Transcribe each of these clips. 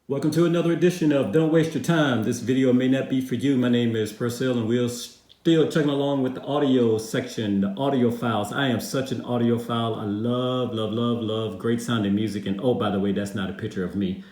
Welcome to another edition of Don't Waste Your Time. This video may not be for you. My name is Purcell and we're still chugging along with the audio section, the audio files. I am such an audiophile. I love great sounding music. And oh, by the way, that's not a picture of me.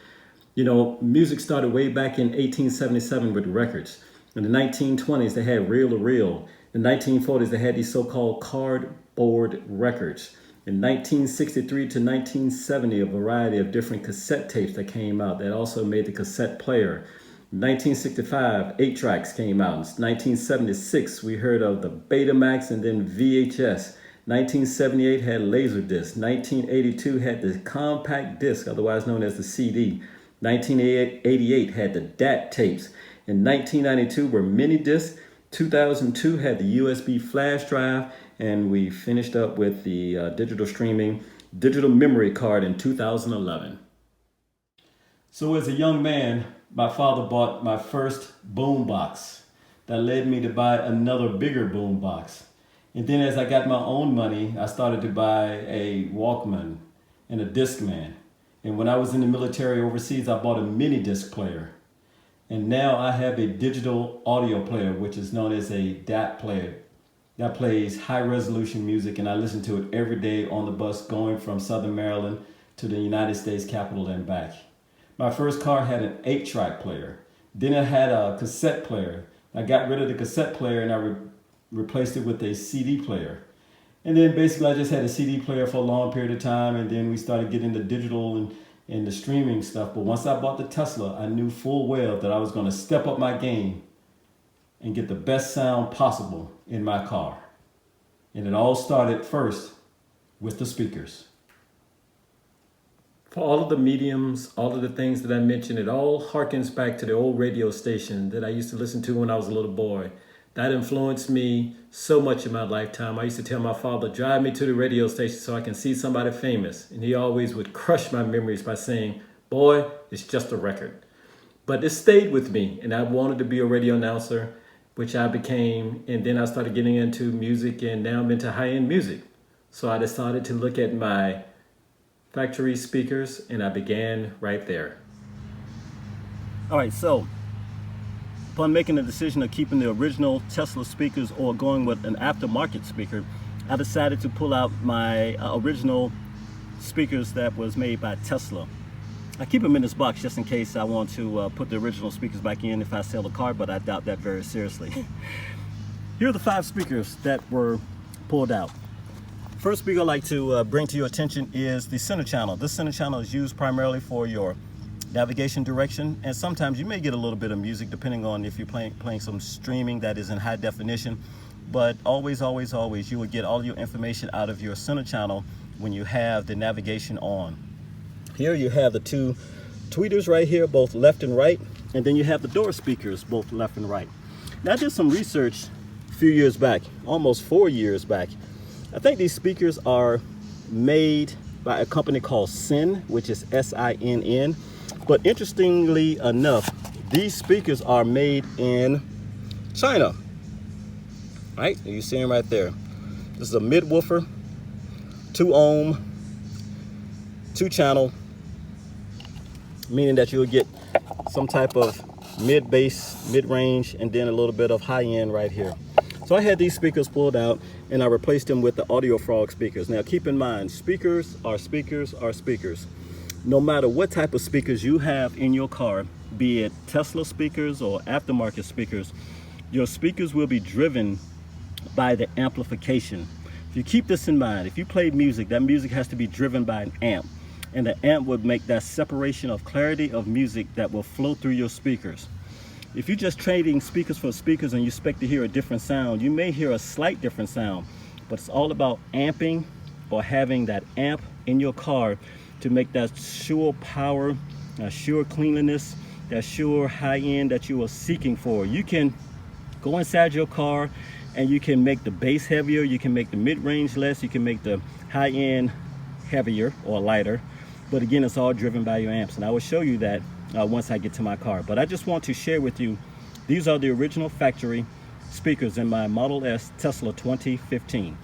You know, music started way back in 1877 with records. In the 1920s, they had reel-to-reel. In the 1940s, they had these so-called cardboard records. In 1963 to 1970, a variety of different cassette tapes that came out that also made the cassette player. In 1965, 8-tracks came out. In 1976, we heard of the Betamax and then VHS. 1978 had Laserdisc. 1982 had the compact disc, otherwise known as the CD. 1988 had the DAT tapes. In 1992 were mini discs. 2002 had the USB flash drive, and we finished up with the digital streaming digital memory card in 2011. So as a young man, my father bought my first boom box. That led me to buy another bigger boom box. And then as I got my own money, I started to buy a Walkman and a Discman. And when I was in the military overseas, I bought a mini disc player. And now I have a digital audio player, which is known as a DAT player. That plays high resolution music, and I listen to it every day on the bus going from Southern Maryland to the United States Capitol and back. My first car had an 8-track player. Then it had a cassette player. I got rid of the cassette player and I replaced it with a CD player. And then basically I just had a CD player for a long period of time, and then we started getting the digital and the streaming stuff. But once I bought the Tesla, I knew full well that I was going to step up my game and get the best sound possible in my car. And it all started first with the speakers. For all of the mediums, all of the things that I mentioned, it all harkens back to the old radio station that I used to listen to when I was a little boy. That influenced me so much in my lifetime. I used to tell my father, drive me to the radio station so I can see somebody famous. And he always would crush my memories by saying, boy, it's just a record. But it stayed with me, and I wanted to be a radio announcer, which I became. And then I started getting into music, and now I'm into high-end music. So I decided to look at my factory speakers, and I began right there. All right, so upon making the decision of keeping the original Tesla speakers or going with an aftermarket speaker, I decided to pull out my original speakers that was made by Tesla. I keep them in this box just in case I want to put the original speakers back in if I sell the car, but I doubt that very seriously. Here are the 5 speakers that were pulled out. First speaker I'd like to bring to your attention is the center channel. This center channel is used primarily for your navigation direction, and sometimes you may get a little bit of music depending on if you're playing some streaming that is in high definition. But always you will get all your information out of your center channel when you have the navigation on. Here you have the 2 tweeters right here, both left and right, and then you have the door speakers both left and right. Now I did some research a few years back, almost 4 years back. I think these speakers are made by a company called Sin, which is S-I-N-N. But interestingly enough, these speakers are made in China. Right? You see them right there. This is a mid-woofer, 2 ohm, 2 channel, meaning that you'll get some type of mid-bass, mid-range, and then a little bit of high-end right here. So I had these speakers pulled out and I replaced them with the Audio Frog speakers. Now keep in mind, speakers are speakers are speakers. No matter what type of speakers you have in your car, be it Tesla speakers or aftermarket speakers, your speakers will be driven by the amplification. If you keep this in mind, if you play music, that music has to be driven by an amp. And the amp would make that separation of clarity of music that will flow through your speakers. If you're just trading speakers for speakers and you expect to hear a different sound, you may hear a slight different sound, but it's all about amping or having that amp in your car to make that sure power, sure cleanliness, that sure high end that you are seeking for. You can go inside your car and you can make the bass heavier, you can make the mid-range less, you can make the high end heavier or lighter. But again, it's all driven by your amps, and I will show you that once I get to my car. But I just want to share with you, these are the original factory speakers in my Model S Tesla 2015.